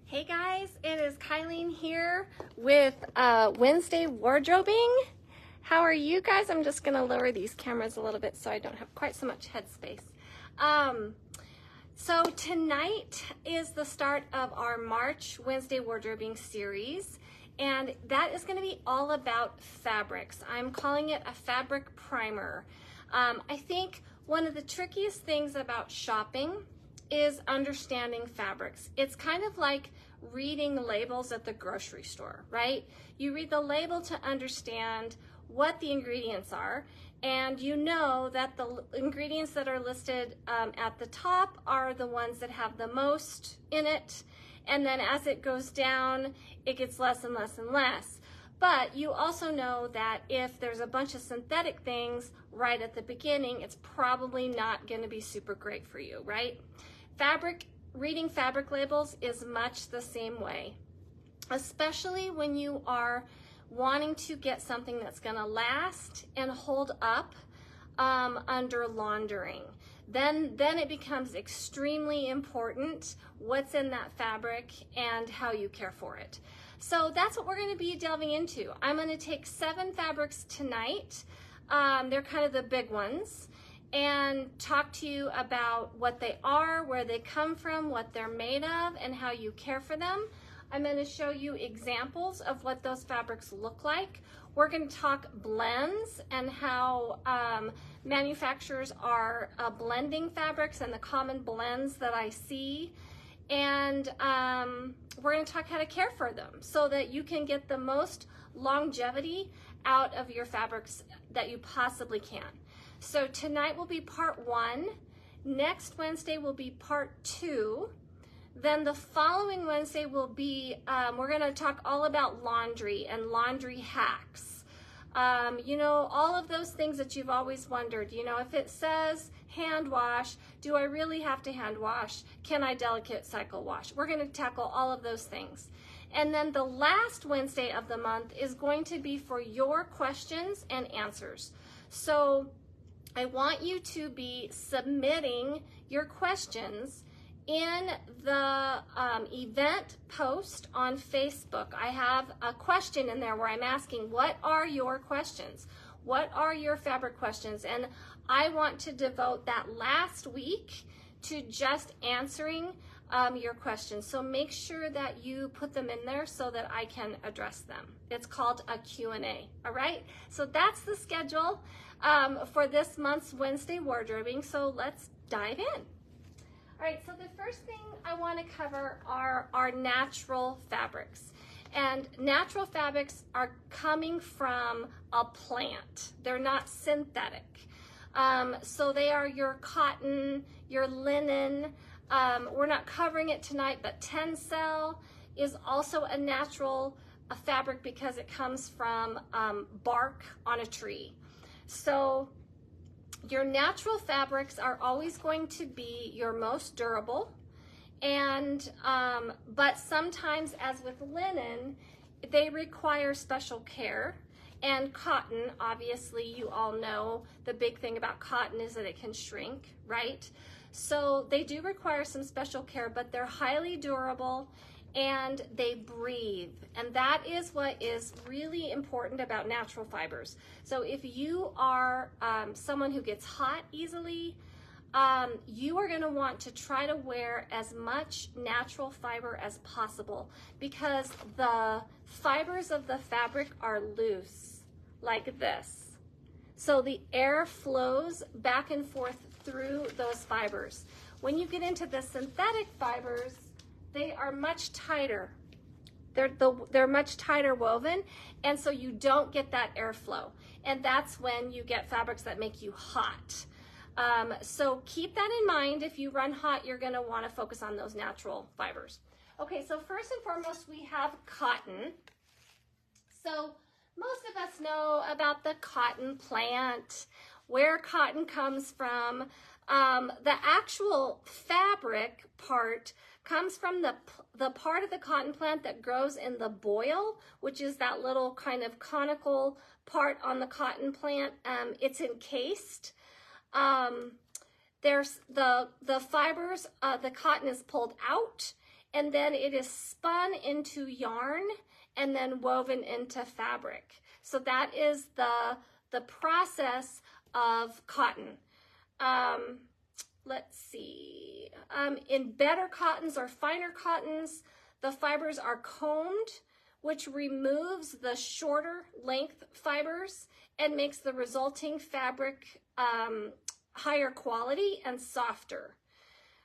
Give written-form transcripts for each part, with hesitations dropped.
Hey guys, it is Kylene here with Wednesday wardrobing. How are you guys? I'm just gonna lower these cameras a little bit so I don't have quite so much headspace. So tonight is the start of our March Wednesday wardrobing series, and that is gonna be all about fabrics. I'm calling it a fabric primer. I think one of the trickiest things about shopping is understanding fabrics. It's kind of like reading labels at the grocery store, right? You read the label to understand what the ingredients are, and you know that the ingredients that are listed at the top are the ones that have the most in it, and then as it goes down, it gets less and less and less. But you also know that if there's a bunch of synthetic things right at the beginning, it's probably not going to be super great for you, right? Reading fabric labels is much the same way, especially when you are wanting to get something that's going to last and hold up under laundering. Then it becomes extremely important what's in that fabric and how you care for it. So that's what we're going to be delving into. I'm going to take 7 fabrics tonight. They're kind of the big ones, and talk to you about what they are, where they come from, what they're made of, and how you care for them. I'm going to show you examples of what those fabrics look like. We're going to talk blends and how manufacturers are blending fabrics and the common blends that I see. And we're going to talk how to care for them so that you can get the most longevity out of your fabrics that you possibly can. So tonight will be part 1. Next Wednesday will be part 2. Then the following Wednesday will be, we're going to talk all about laundry and laundry hacks. You know, all of those things that you've always wondered, you know, if it says hand wash, do I really have to hand wash? Can I delicate cycle wash? We're going to tackle all of those things. And then the last Wednesday of the month is going to be for your questions and answers. So I want you to be submitting your questions in the event post on Facebook. I have a question in there where I'm asking, what are your questions? What are your fabric questions? And I want to devote that last week to just answering your questions. So make sure that you put them in there so that I can address them. It's called a Q&A, all right? So that's the schedule for this month's Wednesday wardrobing, so let's dive in. All right, so the first thing I want to cover are our natural fabrics. And natural fabrics are coming from a plant. They're not synthetic. So they are your cotton, your linen. We're not covering it tonight, but tencel is also a natural fabric because it comes from bark on a tree. So your natural fabrics are always going to be your most durable, and but sometimes, as with linen, they require special care. And cotton, obviously, you all know the big thing about cotton is that it can shrink, right? So they do require some special care, but they're highly durable and they breathe. And that is what is really important about natural fibers. So if you are someone who gets hot easily, you are going to want to try to wear as much natural fiber as possible because the fibers of the fabric are loose, like this. So the air flows back and forth through those fibers. When you get into the synthetic fibers, they are much tighter. They're much tighter woven, and so you don't get that airflow. And that's when you get fabrics that make you hot. So keep that in mind. If you run hot, you're going to want to focus on those natural fibers. Okay, so first and foremost, we have cotton. So most of us know about the cotton plant, where cotton comes from. The actual fabric part comes from the part of the cotton plant that grows in the boil, which is that little kind of conical part on the cotton plant. It's encased. There's the fibers, the cotton is pulled out and then it is spun into yarn and then woven into fabric. So that is the process of cotton. Let's see, in better cottons or finer cottons, the fibers are combed, which removes the shorter length fibers and makes the resulting fabric higher quality and softer.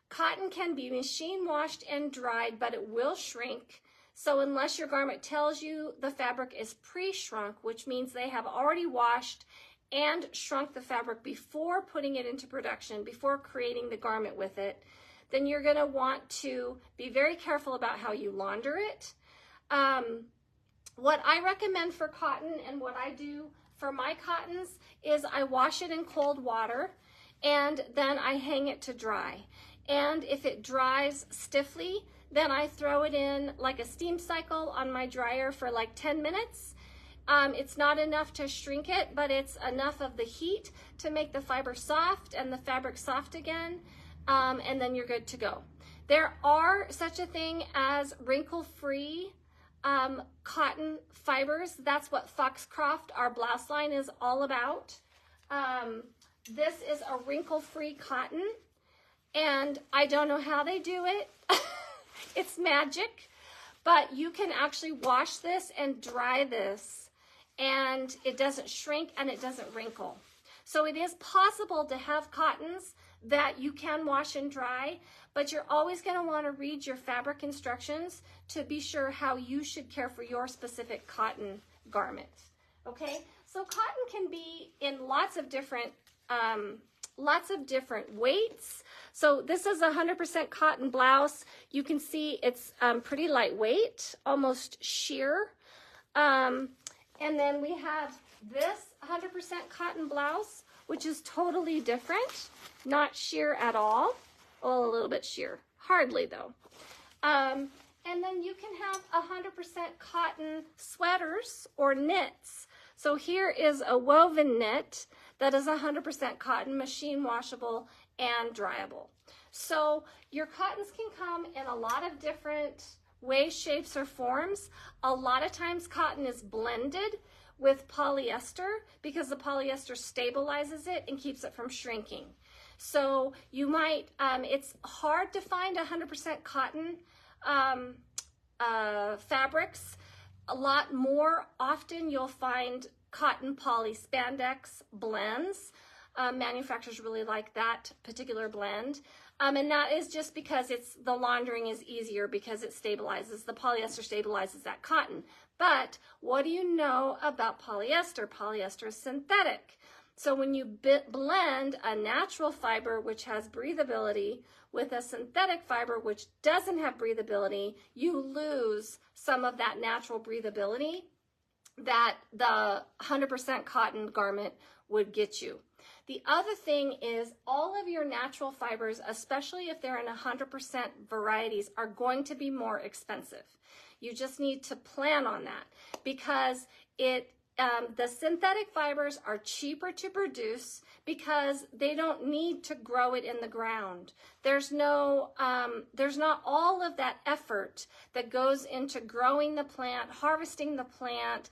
Cotton can be machine washed and dried, but it will shrink. So unless your garment tells you the fabric is pre-shrunk, which means they have already washed and shrunk the fabric before putting it into production, before creating the garment with it, then you're going to want to be very careful about how you launder it. What I recommend for cotton and what I do for my cottons is I wash it in cold water and then I hang it to dry. And if it dries stiffly, then I throw it in like a steam cycle on my dryer for like 10 minutes. It's not enough to shrink it, but it's enough of the heat to make the fiber soft and the fabric soft again, and then you're good to go. There are such a thing as wrinkle-free cotton fibers. That's what Foxcroft, our blouse line, is all about. This is a wrinkle-free cotton, and I don't know how they do it. It's magic, but you can actually wash this and dry this, and it doesn't shrink and it doesn't wrinkle. So it is possible to have cottons that you can wash and dry, but you're always going to want to read your fabric instructions to be sure how you should care for your specific cotton garment. Okay, so cotton can be in lots of different weights. So this is a 100% cotton blouse. You can see it's pretty lightweight, almost sheer. And then we have this 100% cotton blouse, which is totally different, not sheer at all. Well, a little bit sheer, hardly though. And then you can have 100% cotton sweaters or knits. So here is a woven knit that is 100% cotton, machine washable and dryable. So your cottons can come in a lot of different ways, shapes, or forms. A lot of times cotton is blended with polyester because the polyester stabilizes it and keeps it from shrinking. So you might, it's hard to find 100% cotton fabrics. A lot more often you'll find cotton poly spandex blends. Manufacturers really like that particular blend. And that is just because the laundering is easier because it stabilizes, the polyester stabilizes that cotton. But what do you know about polyester? Polyester is synthetic. So when you blend a natural fiber which has breathability with a synthetic fiber which doesn't have breathability, you lose some of that natural breathability that the 100% cotton garment would get you. The other thing is all of your natural fibers, especially if they're in 100% varieties, are going to be more expensive. You just need to plan on that because the synthetic fibers are cheaper to produce because they don't need to grow it in the ground. There's not all of that effort that goes into growing the plant, harvesting the plant,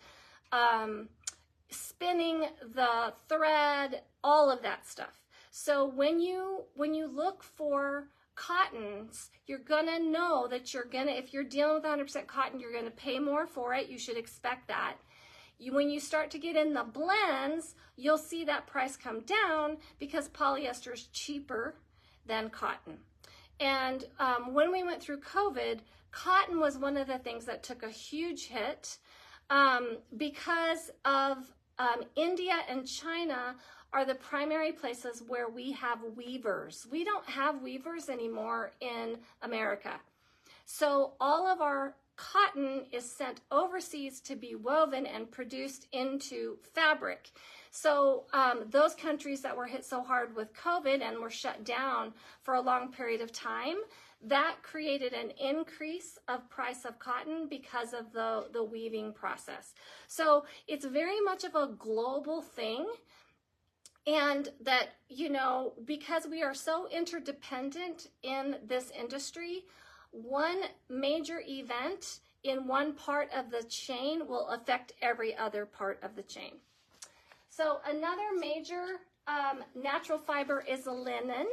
spinning the thread, all of that stuff. So when you look for cottons, you're gonna know that if you're dealing with 100% cotton, you're gonna pay more for it. You should expect that. When you start to get in the blends, you'll see that price come down because polyester is cheaper than cotton. And when we went through COVID, cotton was one of the things that took a huge hit because of India and China are the primary places where we have weavers. We don't have weavers anymore in America. So all of our cotton is sent overseas to be woven and produced into fabric. So those countries that were hit so hard with COVID and were shut down for a long period of time, that created an increase of price of cotton because of the weaving process. So it's very much of a global thing. And that, because we are so interdependent in this industry, one major event in one part of the chain will affect every other part of the chain. So another major natural fiber is linen.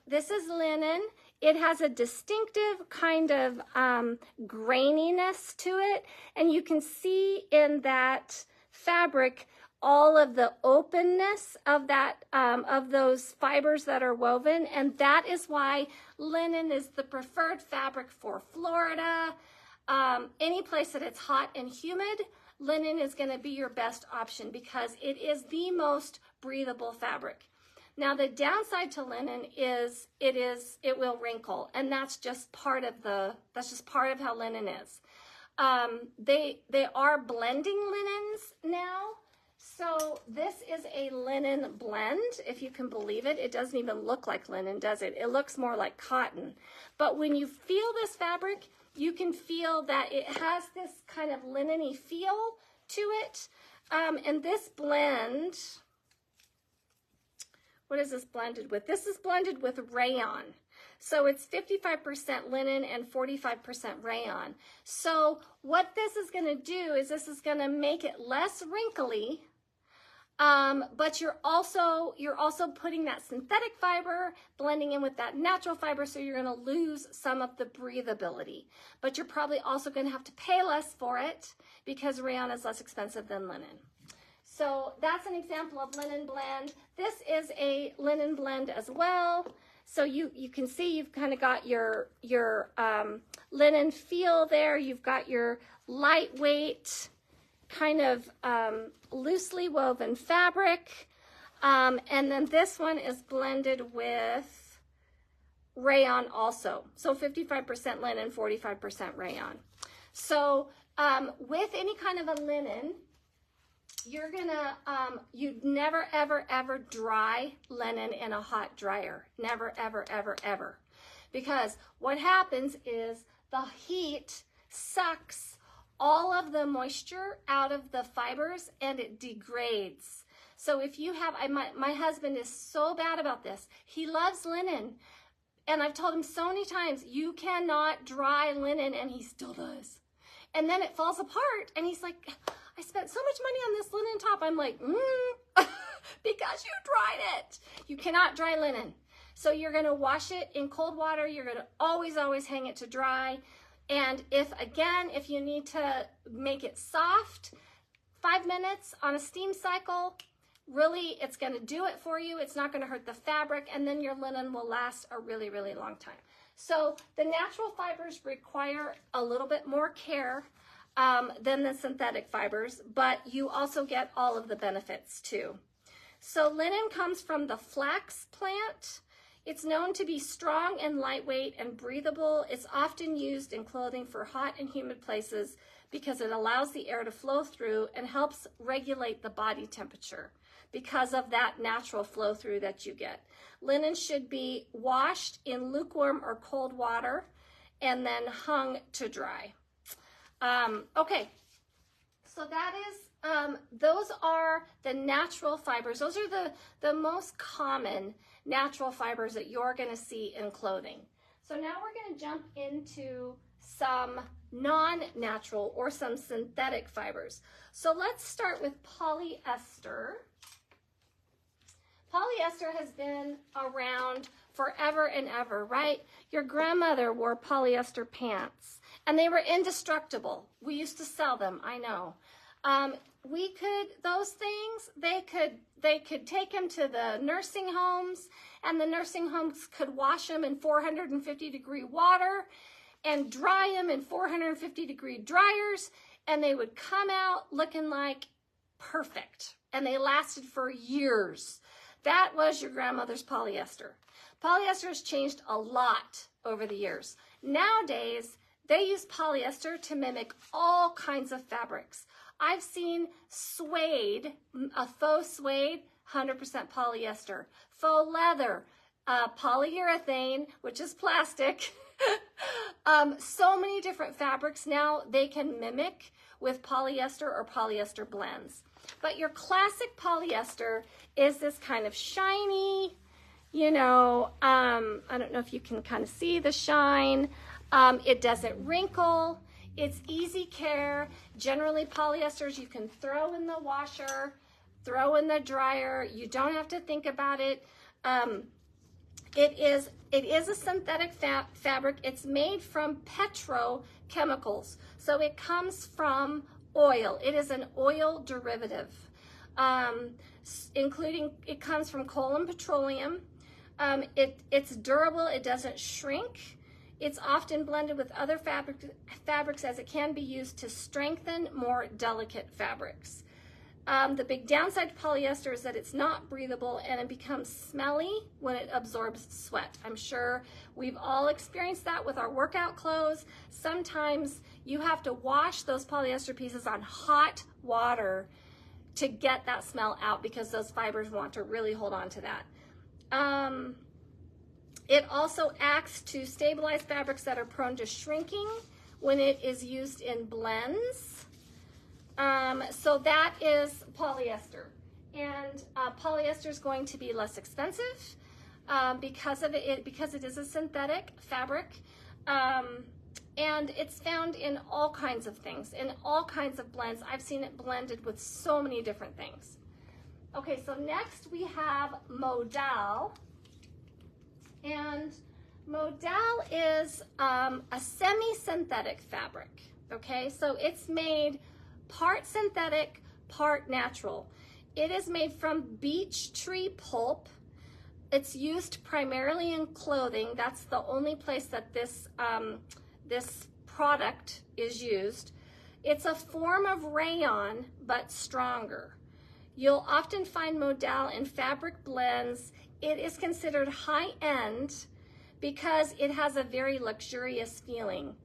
This is linen. It has a distinctive kind of graininess to it, and you can see in that fabric all of the openness of that of those fibers that are woven, and that is why linen is the preferred fabric for Florida. Any place that it's hot and humid, linen is going to be your best option because it is the most breathable fabric. Now the downside to linen is it will wrinkle, and that's just part of how linen is. They are blending linens now. So this is a linen blend, if you can believe it. It doesn't even look like linen, does it? It looks more like cotton. But when you feel this fabric, you can feel that it has this kind of linen-y feel to it. And this blend, what is this blended with? This is blended with rayon. So it's 55% linen and 45% rayon. So what this is going to do is this is going to make it less wrinkly, but you're also putting that synthetic fiber blending in with that natural fiber, so you're going to lose some of the breathability. But you're probably also going to have to pay less for it because rayon is less expensive than linen. So that's an example of linen blend. This is a linen blend as well. So you can see you've kind of got your linen feel there. You've got your lightweight, kind of loosely woven fabric. And then this one is blended with rayon also. So 55% linen, 45% rayon. So with any kind of a linen, you're gonna, you'd never, ever, ever dry linen in a hot dryer. Never, ever, ever, ever. Because what happens is the heat sucks all of the moisture out of the fibers and it degrades. So if you have, my husband is so bad about this. He loves linen. And I've told him so many times, you cannot dry linen, and he still does. And then it falls apart and he's like, I spent so much money on this linen top. I'm like, because you dried it. You cannot dry linen. So you're going to wash it in cold water. You're going to always, always hang it to dry. And if you need to make it soft, 5 minutes on a steam cycle, really, it's going to do it for you. It's not going to hurt the fabric, and then your linen will last a really, really long time. So the natural fibers require a little bit more care than the synthetic fibers, but you also get all of the benefits too. So linen comes from the flax plant. It's known to be strong and lightweight and breathable. It's often used in clothing for hot and humid places because it allows the air to flow through and helps regulate the body temperature because of that natural flow through that you get. Linen should be washed in lukewarm or cold water and then hung to dry. Okay, so that is, those are the natural fibers. Those are the most common natural fibers that you're going to see in clothing. So now we're going to jump into some non-natural or some synthetic fibers. So let's start with polyester. Polyester has been around forever and ever, right? Your grandmother wore polyester pants and they were indestructible. We used to sell them, I know. Those things, they could take them to the nursing homes, and the nursing homes could wash them in 450-degree water and dry them in 450-degree dryers, and they would come out looking like perfect, and they lasted for years. That was your grandmother's polyester. Polyester has changed a lot over the years. Nowadays, they use polyester to mimic all kinds of fabrics. I've seen suede, a faux suede, 100% polyester. Faux leather, polyurethane, which is plastic. So many different fabrics now they can mimic with polyester or polyester blends. But your classic polyester is this kind of shiny, you know, I'm I don't know if you can kind of see the shine. It doesn't wrinkle. It's easy care. Generally polyesters you can throw in the washer, throw in the dryer. You don't have to think about it. It is a synthetic fabric. It's made from petrochemicals. So it comes from oil. It is an oil derivative, including, it comes from coal and petroleum. It's durable. It doesn't shrink. It's often blended with other fabrics as it can be used to strengthen more delicate fabrics. The big downside to polyester is that it's not breathable and it becomes smelly when it absorbs sweat. I'm sure we've all experienced that with our workout clothes. Sometimes you have to wash those polyester pieces on hot water to get that smell out because those fibers want to really hold on to that. It also acts to stabilize fabrics that are prone to shrinking when it is used in blends. So that is polyester, and polyester is going to be less expensive because it is a synthetic fabric, and it's found in all kinds of things, in all kinds of blends. I've seen it blended with so many different things. Okay, so next we have modal, and modal is a semi-synthetic fabric. Okay, so it's made part synthetic, part natural. It is made from beech tree pulp. It's used primarily in clothing. That's the only place that this product is used. It's a form of rayon, but stronger. You'll often find modal in fabric blends. It is considered high-end because it has a very luxurious feeling.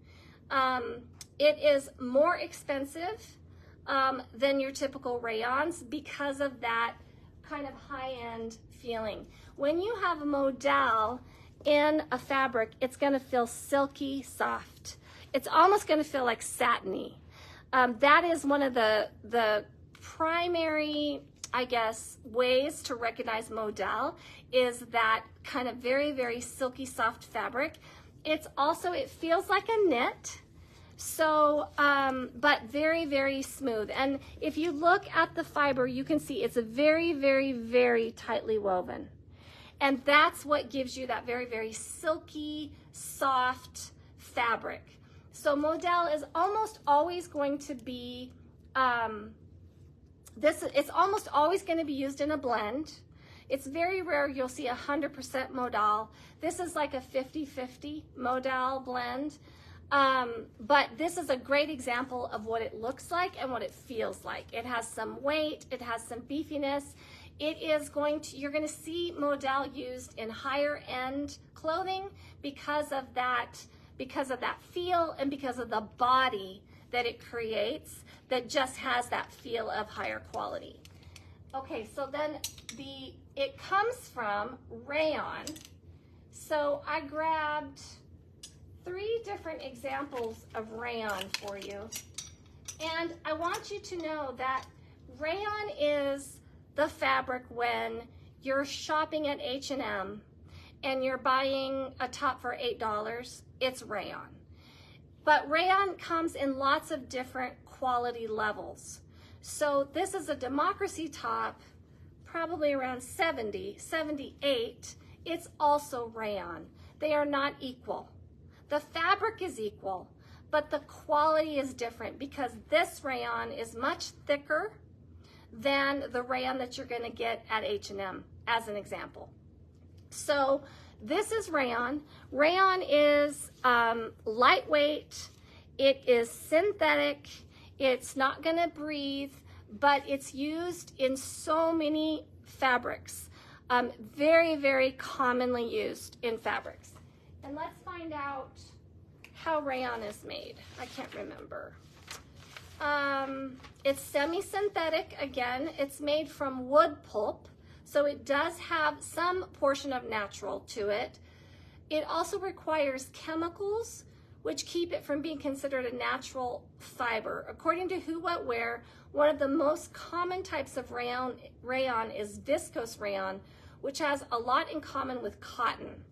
It is more expensive than your typical rayons because of that kind of high-end feeling. When you have a modal in a fabric, it's going to feel silky soft. It's almost going to feel like satiny. That is one of the primary, I guess, ways to recognize modal, is that kind of very, very silky soft fabric. It's also, it feels like a knit. So, but very, very smooth. And if you look at the fiber, you can see it's a very, very, very tightly woven. And that's what gives you that very, very silky, soft fabric. So modal is almost always going to be, it's almost always going to be used in a blend. It's very rare you'll see 100% modal. This is like a 50-50 modal blend. But this is a great example of what it looks like and what it feels like. It has some weight, it has some beefiness. It is going to, you're going to see modal used in higher end clothing because of that feel and because of the body that it creates that just has that feel of higher quality. Okay, so then it comes from rayon. So I grabbed 3 different examples of rayon for you. And I want you to know that rayon is the fabric when you're shopping at H&M and you're buying a top for $8, it's rayon. But rayon comes in lots of different quality levels. So this is a democracy top, probably around 70, 78. It's also rayon. They are not equal. The fabric is equal, but the quality is different because this rayon is much thicker than the rayon that you're going to get at H&M, as an example. So this is rayon. Rayon is lightweight. It is synthetic. It's not going to breathe, but it's used in so many fabrics. Very, very commonly used in fabrics. And let's find out how rayon is made. I can't remember. It's semi-synthetic. Again, it's made from wood pulp, so it does have some portion of natural to it. It also requires chemicals which keep it from being considered a natural fiber. According to Who What Wear, one of the most common types of rayon is viscose rayon, which has a lot in common with cotton.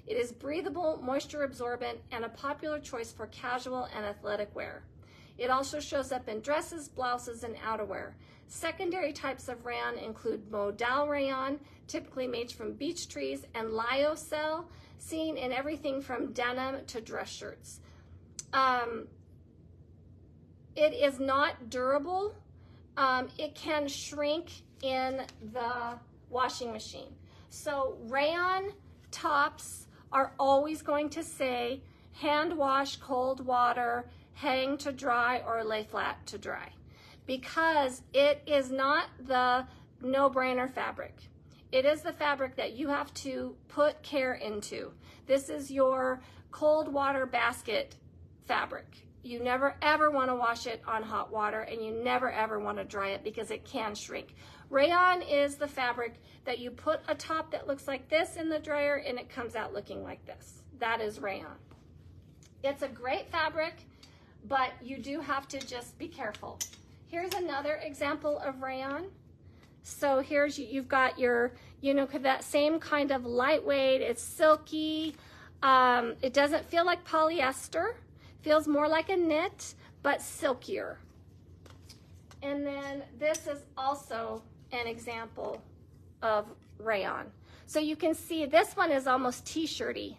It is breathable, moisture absorbent, and a popular choice for casual and athletic wear. It also shows up in dresses, blouses, and outerwear. Secondary types of rayon include modal rayon, typically made from beech trees, and lyocell, seen in everything from denim to dress shirts. It is not durable. It can shrink in the washing machine. So rayon tops are always going to say hand wash, cold water, hang to dry, or lay flat to dry, because it is not the no-brainer fabric. It is the fabric that you have to put care into. This is your cold water basket fabric. You never ever want to wash it on hot water, and you never ever want to dry it because it can shrink. Rayon is the fabric that you put a top that looks like this in the dryer and it comes out looking like this. That is rayon. It's a great fabric, but you do have to just be careful. Here's another example of rayon. So here's, you've got your, that same kind of lightweight, it's silky. It doesn't feel like polyester. Feels more like a knit, but silkier. And then this is also an example of rayon. So you can see this one is almost t-shirty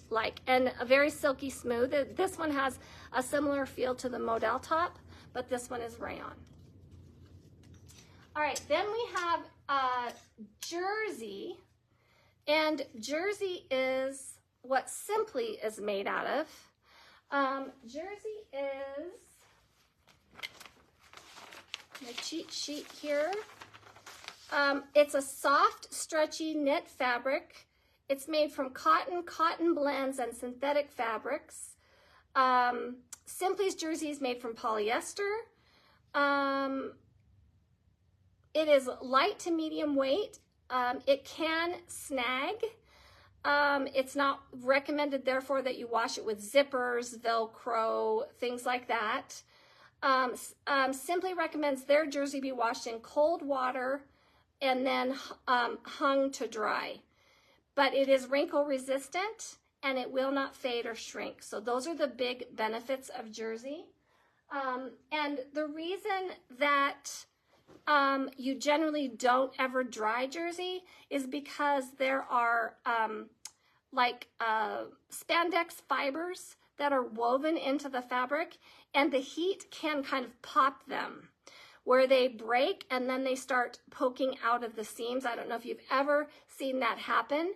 like, and a very silky smooth. This one has a similar feel to the modal top, but this one is rayon. All right, then we have jersey, and jersey is what Simply is made out of. Jersey is my cheat sheet here. It's a soft, stretchy knit fabric. It's made from cotton, cotton blends, and synthetic fabrics. Simply's jersey is made from polyester. It is light to medium weight. It can snag. It's not recommended, therefore, that you wash it with zippers, Velcro, things like that. Simply recommends their jersey be washed in cold water and then hung to dry. But it is wrinkle resistant and it will not fade or shrink. So those are the big benefits of jersey. And the reason that you generally don't ever dry jersey is because there are spandex fibers that are woven into the fabric, and the heat can kind of pop them where they break and then they start poking out of the seams. I don't know if you've ever seen that happen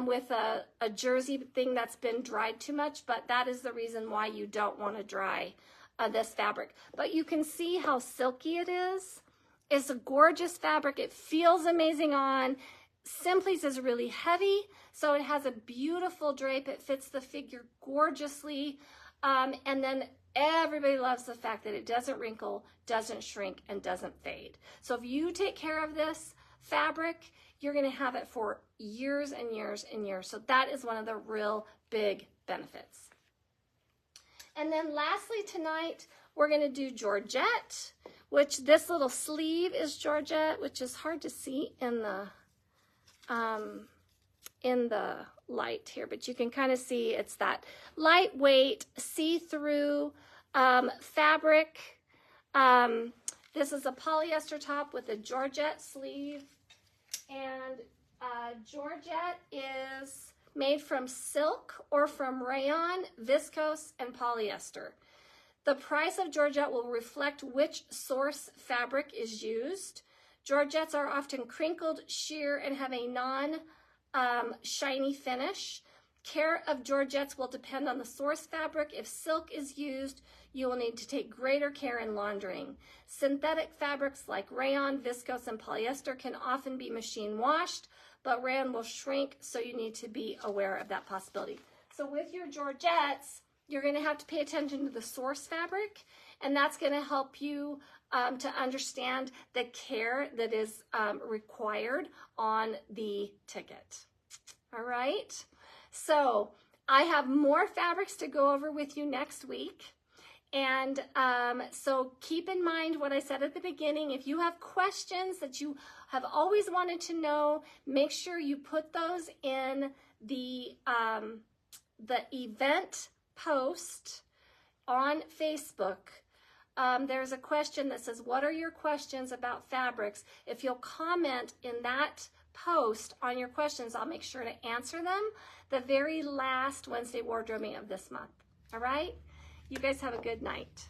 with a jersey thing that's been dried too much, but that is the reason why you don't want to dry this fabric. But you can see how silky it is. It's a gorgeous fabric. It feels amazing on. Simply's is really heavy, so it has a beautiful drape. It fits the figure gorgeously. And then everybody loves the fact that it doesn't wrinkle, doesn't shrink, and doesn't fade. So if you take care of this fabric, you're going to have it for years and years and years. So that is one of the real big benefits. And then lastly tonight, we're going to do Georgette, which this little sleeve is Georgette, which is hard to see in the light here, but you can kind of see it's that lightweight see-through fabric. This is a polyester top with a Georgette sleeve, and Georgette is made from silk or from rayon, viscose, and polyester. The price of Georgette will reflect which source fabric is used. Georgettes are often crinkled, sheer, and have a non-shiny finish. Care of Georgettes will depend on the source fabric. If silk is used, you will need to take greater care in laundering. Synthetic fabrics like rayon, viscose, and polyester can often be machine washed, but rayon will shrink, so you need to be aware of that possibility. So with your Georgettes, you're going to have to pay attention to the source fabric, and that's going to help you to understand the care that is required on the ticket. All right, so I have more fabrics to go over with you next week. And so keep in mind what I said at the beginning. If you have questions that you have always wanted to know, make sure you put those in the event post on Facebook. There's a question that says, what are your questions about fabrics? If you'll comment in that post on your questions, I'll make sure to answer them the very last Wednesday wardrobing of this month. All right? You guys have a good night.